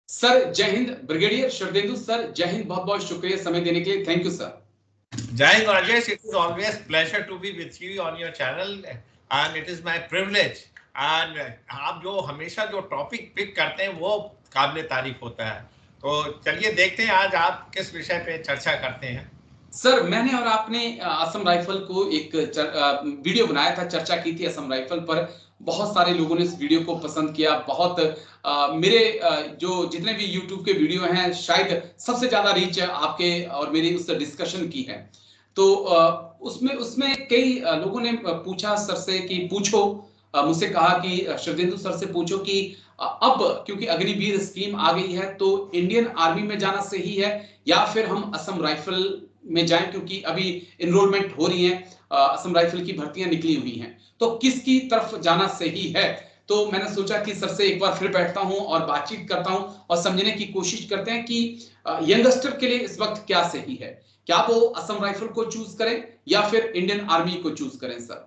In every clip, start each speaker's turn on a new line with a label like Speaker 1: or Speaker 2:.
Speaker 1: Sir जय Hind. Brigadier Sharadendu sir जय हिंद। बहुत बहुत शुक्रिया समय देने के लिए। Thank you sir.
Speaker 2: Jai Hind Rajesh, it is always pleasure to be with you on your channel and it is my privilege and आप जो हमेशा जो टॉपिक पिक करते हैं वो काबिल तारीफ होता है। तो चलिए देखते हैं आज आप किस विषय पे चर्चा करते हैं।
Speaker 1: सर मैंने और आपने असम राइफल को एक वीडियो बनाया था, चर्चा की थी असम राइफल पर। बहुत सारे लोगों ने इस वीडियो को पसंद किया। बहुत मेरे जो जितने भी YouTube के वीडियो हैं शायद सबसे ज्यादा रीच आपके और मेरी उस डिस्कशन की है। तो उसमें उसमें कई लोगों ने पूछा सर से कि पूछो, मुझसे कहा कि शरदेंदु सर से पूछो कि अब क्योंकि अग्निवीर स्कीम आ गई है तो इंडियन आर्मी में जाना सही है या फिर हम असम राइफल में जाएं, क्योंकि अभी इनरोलमेंट हो रही है, असम राइफल की भर्तियां निकली हुई हैं, तो किसकी तरफ जाना सही है। तो मैंने सोचा कि सर से एक बार फिर बैठता हूं और बातचीत करता हूं और समझने की कोशिश करते हैं कि यंगस्टर के लिए इस वक्त क्या सही है। क्या वो असम राइफल को चूज करें या फिर इंडियन आर्मी को चूज करें। सर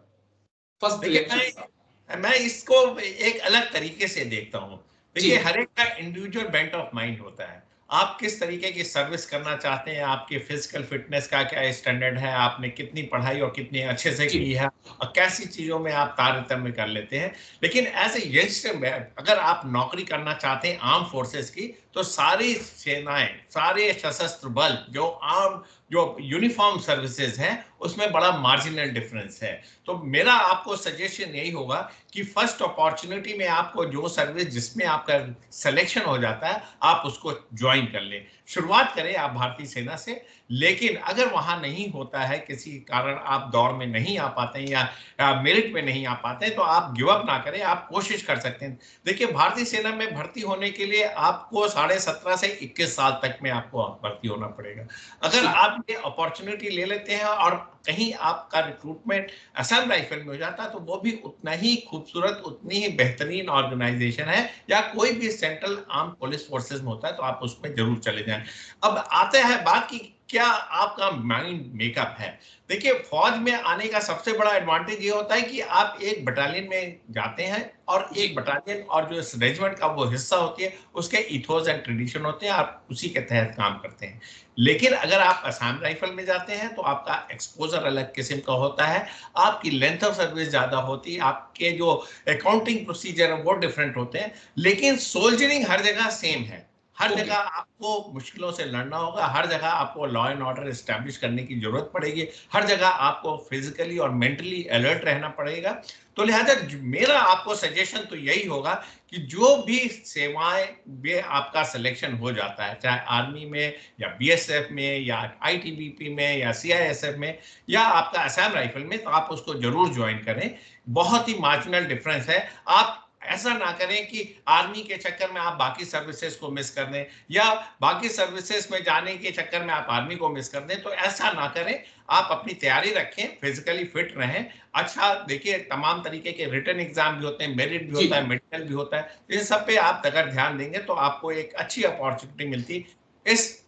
Speaker 1: फर्स्ट
Speaker 2: देखिए मैं इसको एक अलग तरीके से देखता हूँ। देखिए हर एक का इंडिविजुअल बेंट ऑफ माइंड होता है। आप किस तरीके की सर्विस करना चाहते हैं, आपके फिजिकल फिटनेस का क्या स्टैंडर्ड है, आपने कितनी पढ़ाई और कितनी अच्छे से की है और कैसी चीजों में आप तारतम्य कर लेते हैं। लेकिन एज ए यंगस्टर अगर आप नौकरी करना चाहते हैं आर्म फोर्सेस की, तो सारी सेनाएं, सारे सशस्त्र बल जो यूनिफॉर्म सर्विसेज हैं उसमें बड़ा मार्जिनल डिफरेंस है। तो मेरा आपको सजेशन यही होगा कि फर्स्ट अपॉर्चुनिटी में आपको जो सर्विस जिसमें आपका सिलेक्शन हो जाता है आप उसको ज्वाइन कर लें। शुरुआत करें आप भारतीय सेना से। लेकिन अगर वहां नहीं होता है, किसी कारण आप दौड़ में नहीं आ पाते हैं या मेरिट में नहीं आ पाते हैं, तो आप गिव अप ना करें, आप कोशिश कर सकते हैं। देखिए भारतीय सेना में भर्ती होने के लिए आपको 17.5 से 21 साल तक में आपको भर्ती होना पड़ेगा। अगर आप ये अपॉर्चुनिटी ले लेते हैं और कहीं आपका रिक्रूटमेंट असम राइफल में हो जाता है तो वो भी उतना ही खूबसूरत, उतनी ही बेहतरीन ऑर्गेनाइजेशन है, या कोई भी सेंट्रल आर्म पुलिस फोर्सेस में होता है तो आप उसमें जरूर चले जाएं। अब आते हैं बात की क्या आपका माइंड मेकअप है। देखिए फौज में आने का सबसे बड़ा एडवांटेज ये होता है कि आप एक बटालियन में जाते हैं और एक बटालियन और जो इस रेजिमेंट का वो हिस्सा होती है उसके इथोस एंड ट्रेडिशन होते हैं, आप उसी के तहत काम करते हैं। लेकिन अगर आप असम राइफल में जाते हैं तो आपका एक्सपोजर अलग किस्म का होता है, आपकी लेंथ ऑफ सर्विस ज्यादा होती है, आपके जो अकाउंटिंग प्रोसीजर है वो डिफरेंट होते हैं। लेकिन सोल्जरिंग हर जगह सेम है। हर जगह आपको मुश्किलों से लड़ना होगा, हर जगह आपको लॉ एंड ऑर्डर एस्टैब्लिश करने की जरूरत पड़ेगी, हर जगह आपको फिजिकली और मेंटली अलर्ट रहना पड़ेगा। तो लिहाजा मेरा आपको सजेशन तो यही होगा कि जो भी सेवाएं में आपका सिलेक्शन हो जाता है, चाहे आर्मी में या बीएसएफ में या आईटीबीपी में या सीआईएसएफ में या आपका असम राइफल में, तो आप उसको जरूर ज्वाइन करें। बहुत ही मार्जिनल डिफरेंस है। आप ऐसा ना करें कि आर्मी के चक्कर में आप बाकी सर्विसेज को मिस कर दें या बाकी सर्विसेज में जाने के चक्कर में आप आर्मी को मिस कर दें। तो ऐसा ना करें, आप अपनी तैयारी रखें, फिजिकली फिट रहें। अच्छा देखिए तमाम तरीके के रिटन एग्जाम भी होते हैं, मेरिट भी होता है, मेडिकल भी होता है, इन सब पे आप अगर ध्यान देंगे तो आपको एक अच्छी अपॉर्चुनिटी मिलती है। इस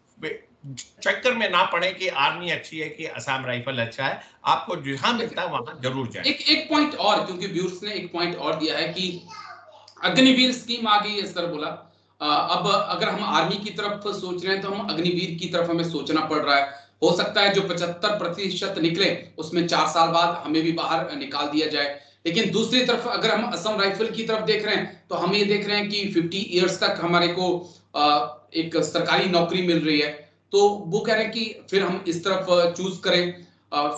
Speaker 2: चक्कर में ना पड़े कि आर्मी अच्छी है कि असम राइफल अच्छा है, आपको जहां मिलता है वहां जरूर जाए।
Speaker 1: एक पॉइंट और, क्योंकि व्यूअर्स ने एक पॉइंट और दिया है कि अग्निवीर स्कीम आ गई है सर, बोला अब अगर हम आर्मी की तरफ सोच रहे हैं तो हम अग्निवीर की तरफ हमें सोचना पड़ रहा है। हो सकता है जो 75% निकले उसमें 4 साल बाद हमें भी बाहर निकाल दिया जाए। लेकिन दूसरी तरफ अगर हम असम राइफल की तरफ देख रहे हैं तो हम ये देख रहे हैं कि 50 इयर्स तक हमारे को एक सरकारी नौकरी मिल रही है। तो वो कह रहे हैं कि फिर हम इस तरफ चूज करें।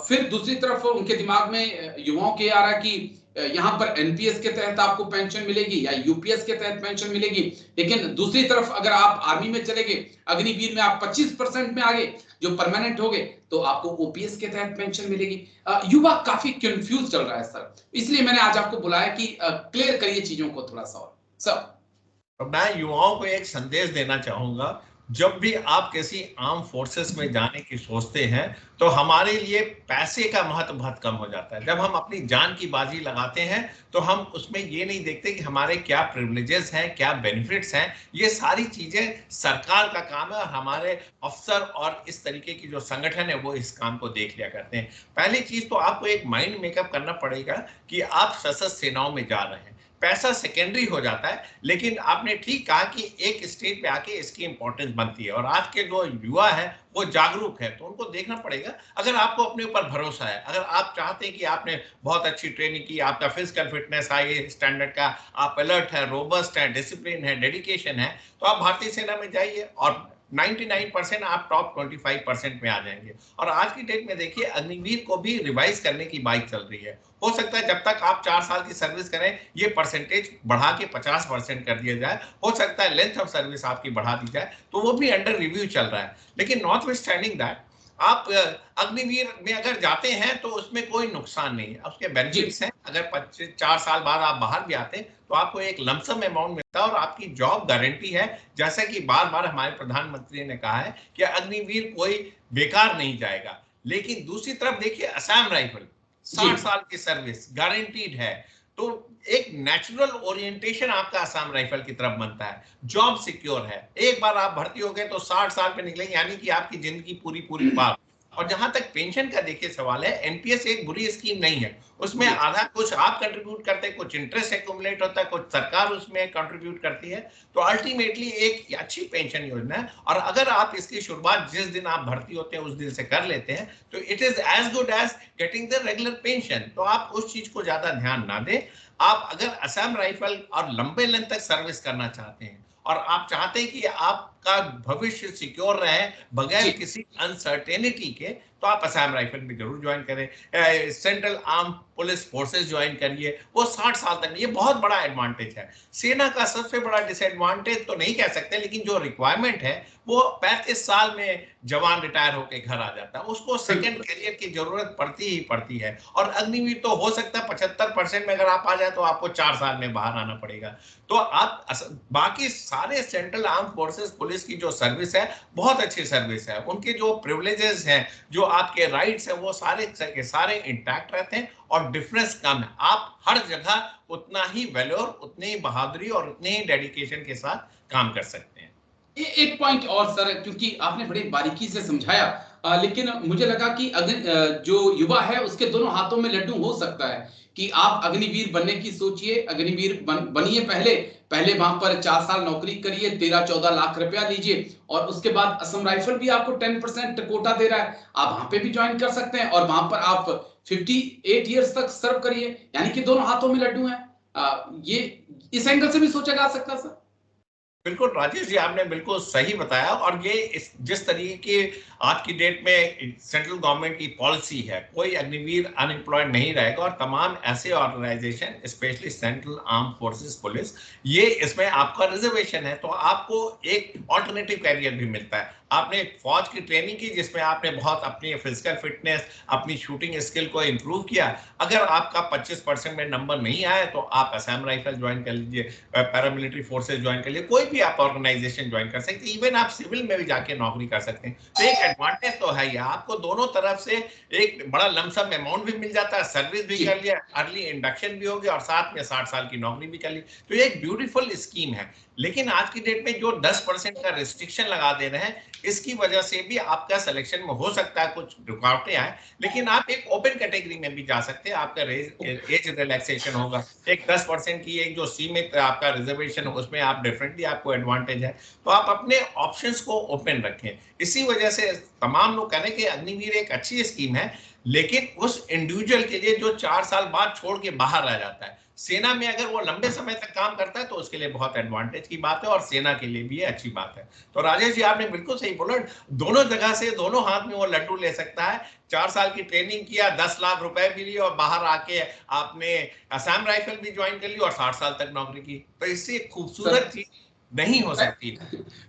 Speaker 1: फिर दूसरी तरफ उनके दिमाग में युवाओं के आ रहा है कि यहाँ पर एनपीएस के तहत आपको पेंशन मिलेगी या यूपीएस के तहत पेंशन मिलेगी। लेकिन दूसरी तरफ अगर आप आर्मी में चले गए, अग्निवीर में आप 25% में आगे जो परमानेंट हो गए तो आपको ओपीएस के तहत पेंशन मिलेगी। युवा काफी कंफ्यूज चल रहा है सर, इसलिए मैंने आज आपको बुलाया कि क्लियर करिए चीजों को थोड़ा सा। और सर
Speaker 2: तो मैं युवाओं को एक संदेश देना चाहूंगा, जब भी आप किसी आर्म फोर्सेस में जाने की सोचते हैं तो हमारे लिए पैसे का महत्व बहुत कम हो जाता है। जब हम अपनी जान की बाजी लगाते हैं तो हम उसमें ये नहीं देखते कि हमारे क्या प्रिविलेजेस हैं, क्या बेनिफिट्स हैं। ये सारी चीजें सरकार का काम है और हमारे अफसर और इस तरीके की जो संगठन है वो इस काम को देख लिया करते हैं। पहली चीज तो आपको एक माइंड मेकअप करना पड़ेगा कि आप सशस्त्र सेनाओं में जा रहे हैं। पैसा सेकेंडरी हो जाता है। लेकिन आपने ठीक कहा कि एक स्टेज पे आके इसकी इंपॉर्टेंस बनती है, और आज के जो युवा है वो जागरूक है, तो उनको देखना पड़ेगा। अगर आपको अपने ऊपर भरोसा है, अगर आप चाहते हैं कि आपने बहुत अच्छी ट्रेनिंग की, आपका फिजिकल फिटनेस हाई स्टैंडर्ड का, आप अलर्ट है, रोबस्ट है, डिसिप्लिन है, डेडिकेशन है, तो आप भारतीय सेना में जाइए और 99% आप टॉप 25% में आ जाएंगे। और आज की डेट में देखिए, अग्निवीर को भी रिवाइज करने की बात चल रही है। हो सकता है जब तक आप 4 साल की सर्विस करें, ये परसेंटेज बढ़ा के 50% कर दिया जाए। हो सकता है लेंथ ऑफ सर्विस आपकी बढ़ा दी जाए, तो वो भी अंडर रिव्यू चल रहा है। लेकिन नॉट विथस्टैंडिंग दैट, आप अग्निवीर में अगर जाते हैं तो उसमें कोई नुकसान नहीं है, उसके बेनिफिट्स हैं। अगर 4 साल बाद आप बाहर भी आते हैं तो आपको एक लमसम अमाउंट मिलता है और आपकी जॉब गारंटी है। जैसा कि बार बार हमारे प्रधानमंत्री ने कहा है कि अग्निवीर कोई बेकार नहीं जाएगा। लेकिन दूसरी तरफ देखिए, असम राइफल 60 साल की सर्विस गारंटीड है, तो एक नेचुरल ओरिएंटेशन आपका असम राइफल की तरफ बनता है। जॉब सिक्योर है, एक बार आप भर्ती हो गए तो 60 साल पे निकलेंगे, यानी कि आपकी जिंदगी पूरी पूरी पार। और जहां तक पेंशन का देखिए सवाल है, एनपीएस एक बुरी स्कीम नहीं है। उसमें आधा कुछ आप कंट्रीब्यूट करते हैं, कुछ इंटरेस्ट एक्यूमुलेट होता है, कुछ सरकार उसमें कंट्रीब्यूट करती है, तो अल्टीमेटली एक अच्छी पेंशन योजना है। और अगर आप इसकी शुरुआत जिस दिन आप भर्ती होते हैं उस दिन से कर लेते हैं, तो it is as good as getting the regular pension. तो आप उस चीज को ज्यादा ध्यान ना दें। आप अगर असम राइफल और लंबे लेंथ तक सर्विस करना चाहते हैं और आप चाहते हैं कि आपका भविष्य सिक्योर रहे बगैर किसी अनसर्टेनिटी के, तो आप असम राइफल में जरूर ज्वाइन करें। Central arm police forces join करिए, वो 60 साल तक, ये बहुत बड़ा एडवांटेज है। सेना का सबसे बड़ा डिसएडवांटेज तो नहीं कह सकते, लेकिन जो रिक्वायरमेंट है वो 35 साल में जवान रिटायर होकर घर आ जाता है, उसको सेकंड कैरियर की जरूरत पड़ती ही पड़ती है। और अग्निवीर तो हो सकता है 75% में अगर आप आ जाए तो आपको 4 साल में बाहर आना पड़ेगा। तो आप बाकी सारे सेंट्रल आर्म फोर्सेस पुलिस की जो सर्विस है, बहुत अच्छी सर्विस है। उनके जो प्रिविलेजेस हैं, जो आपके राइट्स हैं, वो सारे के सारे इंटैक्ट रहते हैं और डिफरेंस कम है। आप हर जगह उतना ही वैल्योर, उतनी ही बहादुरी और उतने ही डेडिकेशन के साथ काम कर सकते हैं।
Speaker 1: एक पॉइंट और सर, क्योंकि आपने बड़ी बारीकी से समझाया, लेकिन मुझे लगा कि जो युवा है उसके दोनों हाथों में लड्डू हो सकता है कि आप अग्निवीर बनने की सोचिए, अग्निवीर बनिए, पहले वहां पर 4 साल नौकरी करिए, 13-14 लाख रुपया लीजिए, और उसके बाद असम राइफल भी आपको 10% कोटा दे रहा है, आप वहां पे भी ज्वाइन कर सकते हैं और वहां पर आप 58 ईयर्स तक सर्व करिए। यानी कि दोनों हाथों में लड्डू हैं। ये इस एंगल से भी सोचा जा सकता है सर।
Speaker 2: बिल्कुल राजेश जी, आपने बिल्कुल सही बताया। और ये जिस तरीके की आज की डेट में सेंट्रल गवर्नमेंट की पॉलिसी है, कोई अग्निवीर अनएम्प्लॉयड नहीं रहेगा। और तमाम ऐसे organisation, specially central arm forces police, ये इसमें आपका रिजर्वेशन है, तो आपको एक ऑल्टरनेटिव कैरियर भी मिलता है। आपने फौज की ट्रेनिंग की जिसमें आपने बहुत अपनी फिजिकल फिटनेस, अपनी शूटिंग स्किल को इंप्रूव किया। अगर आपका 25% में नंबर नहीं आया तो आप असम राइफल ज्वाइन कर लीजिए, पैरामिलिट्री फोर्सेस ज्वाइन कर लीजिए, कोई भी आप ऑर्गेनाइजेशन ज्वाइन कर सकते हैं। इवन आप सिविल में भी जाके नौकरी कर सकते हैं। तो एक एडवांटेज तो है ही, आपको दोनों तरफ से एक बड़ा लमसम अमाउंट भी मिल जाता है, सर्विस भी कर लिया, अर्ली इंडक्शन भी हो गया और साथ में 60 साल की नौकरी भी कर ली। तो ये एक ब्यूटीफुल स्कीम है। लेकिन आज की डेट में जो 10% का रिस्ट्रिक्शन लगा दे रहे हैं, इसकी वजह से भी आपका सिलेक्शन में हो सकता है कुछ रुकावटें आए। लेकिन आप एक ओपन कैटेगरी में भी जा सकते हैं, आपका एज रिलैक्सेशन होगा। एक 10% की एक जो सीमित आपका रिजर्वेशन, उसमें आप डेफिनेटली आपको एडवांटेज है। तो आप अपने ऑप्शंस को ओपन रखें। इसी वजह से तमाम लोग कह रहे हैं कि अग्निवीर एक अच्छी स्कीम है, लेकिन उस इंडिविजुअल के लिए जो 4 साल बाद छोड़ के बाहर रह जाता है। सेना में अगर वो लंबे समय तक काम करता है तो उसके लिए बहुत एडवांटेज की बात है और सेना के लिए भी ये अच्छी बात है। तो राजेश जी, आपने बिल्कुल सही बोला, दोनों जगह से दोनों हाथ में वो लड्डू ले सकता है। 4 साल की ट्रेनिंग किया, 10 लाख रुपए भी लिए और बाहर आके आपने असम राइफल भी ज्वाइन कर ली और 60 साल तक नौकरी की। तो इससे खूबसूरत चीज नहीं हो सकती।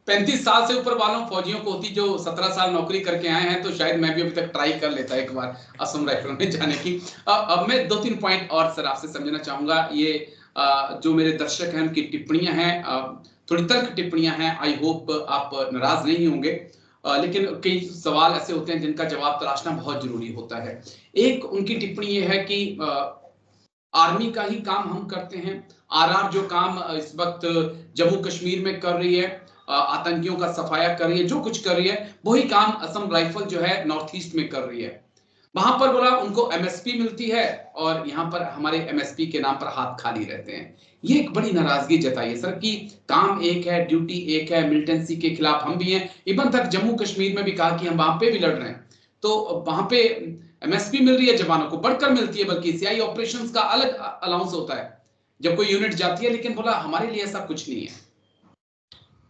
Speaker 1: 35 साल से ऊपर वालों फौजियों को होती, जो 17 साल नौकरी करके आए हैं, तो शायद मैं भी अभी तक ट्राई कर लेता एक बार असम राइफल में जाने की। अब मैं 2-3 पॉइंट और सर आपसे समझना चाहूंगा। ये जो मेरे दर्शक हैं उनकी टिप्पणियां हैं, थोड़ी तल्ख टिप्पणियां हैं, आई होप आप नाराज नहीं होंगे, लेकिन कई सवाल ऐसे होते हैं जिनका जवाब तलाशना बहुत जरूरी होता है। एक उनकी टिप्पणी ये है कि आर्मी का ही काम हम करते हैं, आरआर जो काम इस वक्त जम्मू कश्मीर में कर रही है, आतंकियों का सफाया कर रही है, जो कुछ कर रही है, वही काम असम राइफल जो है नॉर्थ ईस्ट में कर रही है। वहां पर बोला उनको एमएसपी मिलती है और यहाँ पर हमारे एमएसपी के नाम पर हाथ खाली रहते हैं। ये एक बड़ी नाराजगी जताई है सर कि काम एक है, ड्यूटी एक है, मिलिटेंसी के खिलाफ हम भी हैं। इवन तक जम्मू कश्मीर में भी कहा कि हम वहां पे भी लड़ रहे हैं, तो वहां पे एमएसपी मिल रही है, जवानों को बढ़कर मिलती है, बल्कि सीआई ऑपरेशंस का अलग अलाउंस होता है जब कोई यूनिट जाती है, लेकिन बोला हमारे लिए ऐसा कुछ नहीं है।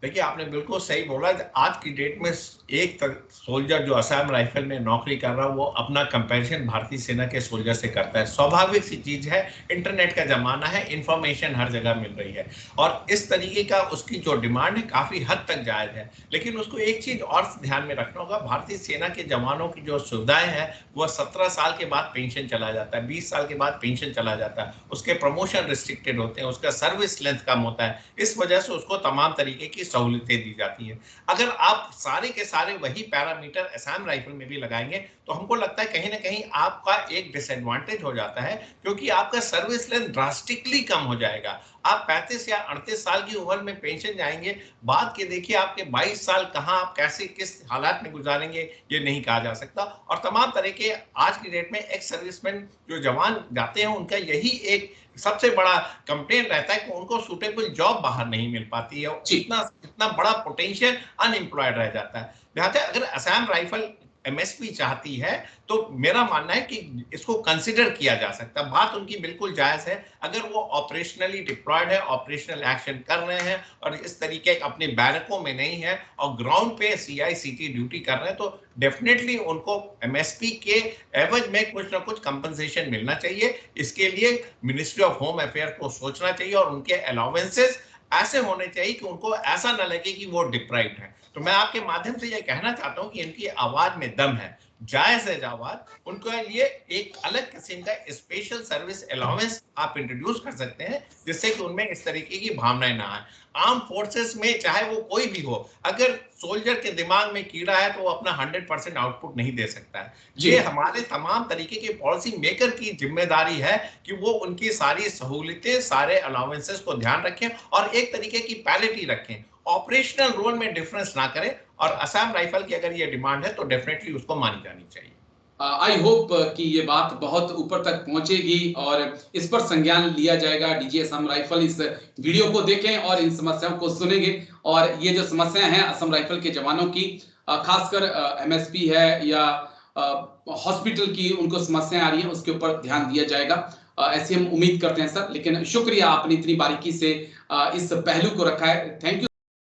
Speaker 2: देखिए, आपने बिल्कुल सही बोला। आज की डेट में एक सोल्जर जो असम राइफल में नौकरी कर रहा है वो अपना कंपैरिजन भारतीय सेना के सोल्जर से करता है। स्वाभाविक सी चीज है, इंटरनेट का जमाना है, इंफॉर्मेशन हर जगह मिल रही है और इस तरीके का उसकी जो डिमांड है काफी हद तक जायज है। लेकिन उसको एक चीज और ध्यान में रखना होगा, भारतीय सेना के जवानों की जो सुविधाएं हैं वह 17 साल के बाद पेंशन चला जाता है, 20 साल के बाद पेंशन चला जाता है, उसके प्रमोशन रिस्ट्रिक्टेड होते हैं, उसका सर्विस लेंथ कम होता है। इस वजह से उसको तमाम तरीके की सहूलियतें दी जाती है। अगर आप सारे के सारे वही पैरामीटर असम राइफल में भी लगाएंगे तो हमको लगता है कहीं ना कहीं आपका एक डिसएडवांटेज हो जाता है, क्योंकि आपका सर्विस लेंथ ड्रास्टिकली कम हो जाएगा। आप 35 या 38 साल की उम्र में पेंशन जाएंगे, बाद के देखिए आपके 22 साल कहां आप कैसे किस हालात में गुजारेंगे ये नहीं कहा जा सकता। और तमाम तरह के आज की डेट में एक्स सर्विसमैन जो जवान जाते हैं उनका यही एक सबसे बड़ा कंप्लेन रहता है कि उनको सूटेबल जॉब बाहर नहीं मिल पाती है, इतना इतना बड़ा पोटेंशियल अनएम्प्लॉयड रह जाता है। लिहाजा अगर असम राइफल एमएसपी चाहती है तो मेरा मानना है कि इसको कंसिडर किया जा सकता है। बात उनकी बिल्कुल जायज है। अगर वो ऑपरेशनली डिप्लॉयड है, ऑपरेशनल एक्शन कर रहे हैं और इस तरीके अपने बैरकों में नहीं है और ग्राउंड पे सीआईसीटी ड्यूटी कर रहे हैं तो डेफिनेटली उनको एमएसपी के एवज में कुछ ना कुछ कंपनसेशन मिलना चाहिए। इसके लिए मिनिस्ट्री ऑफ होम अफेयर को सोचना चाहिए और उनके अलाउंसेस ऐसे होने चाहिए कि उनको ऐसा ना लगे कि वो डिप्राइव्ड है। तो मैं आपके माध्यम से ये कहना चाहता हूं कि इनकी आवाज में दम है, जायज है आवाज, उनके लिए एक अलग किस्म का स्पेशल सर्विस अलाउंस आप इंट्रोड्यूस कर सकते हैं जिससे कि उनमें इस तरीके की भावनाएं ना आए। आर्म फोर्सेस में चाहे वो कोई भी हो, अगर सोल्जर के दिमाग में कीड़ा है तो वो अपना 100% आउटपुट नहीं दे सकता है। ये हमारे तमाम तरीके के पॉलिसी मेकर की जिम्मेदारी है कि वो उनकी सारी सहूलियतें, सारे अलाउंसेस को ध्यान रखें और एक तरीके की पैरिटी रखें, ऑपरेशनल रोल में डिफरेंस ना करें। और असम राइफल की अगर ये डिमांड है तो डेफिनेटली उसको मानी जानी चाहिए।
Speaker 1: आई होप कि ये बात बहुत ऊपर तक पहुंचेगी और इस पर संज्ञान लिया जाएगा। डीजी असम राइफल इस वीडियो को देखें और इन समस्याओं को सुनेंगे और ये जो समस्याएं हैं असम राइफल के जवानों की, खासकर एमएसपी है या हॉस्पिटल की उनको समस्याएं आ रही हैं, उसके ऊपर ध्यान दिया जाएगा, ऐसी हम उम्मीद करते हैं सर। लेकिन शुक्रिया, आपने इतनी बारीकी से इस पहलू को रखा है। Thank you.